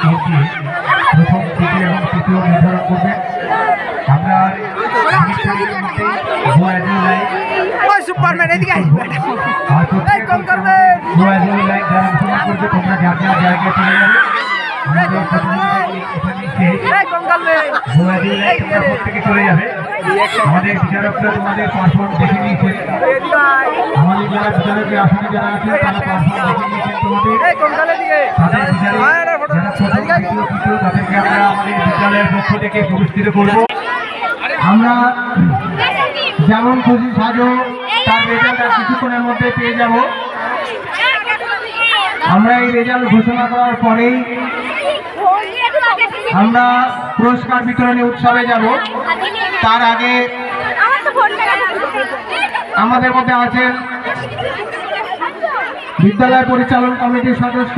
প্রথম তৃতীয় এবং তৃতীয় নির্ধারণ করবেন। আমরা সুপারম্যান এদিকে করবে তোমরা যার যার জায়গায় চলে যাবে। প্রত্যেকে চলে যাবে। আমাদের বিচারকরা তোমাদের পারফর্ম দেখে নিয়েছেন। আমাদের যারা বিচারকের আসনে যারা আছেন তারা পারফর্ম দেখে নিয়েছেন তোমাদের। তাদের তাদেরকে আমরা আমাদের বিদ্যালয়ের পক্ষ থেকে পুরস্কৃত করব। আমরা যেমন খুশি সাজো তার রেজাল্ট আর কিছুক্ষণের মধ্যে পেয়ে যাব। আমরা এই রেজাল্ট ঘোষণা করার পরেই আমরা পুরস্কার বিতরণী উৎসবে যাব। তার আগে আমাদের মধ্যে আছেন বিদ্যালয় পরিচালন কমিটির সদস্য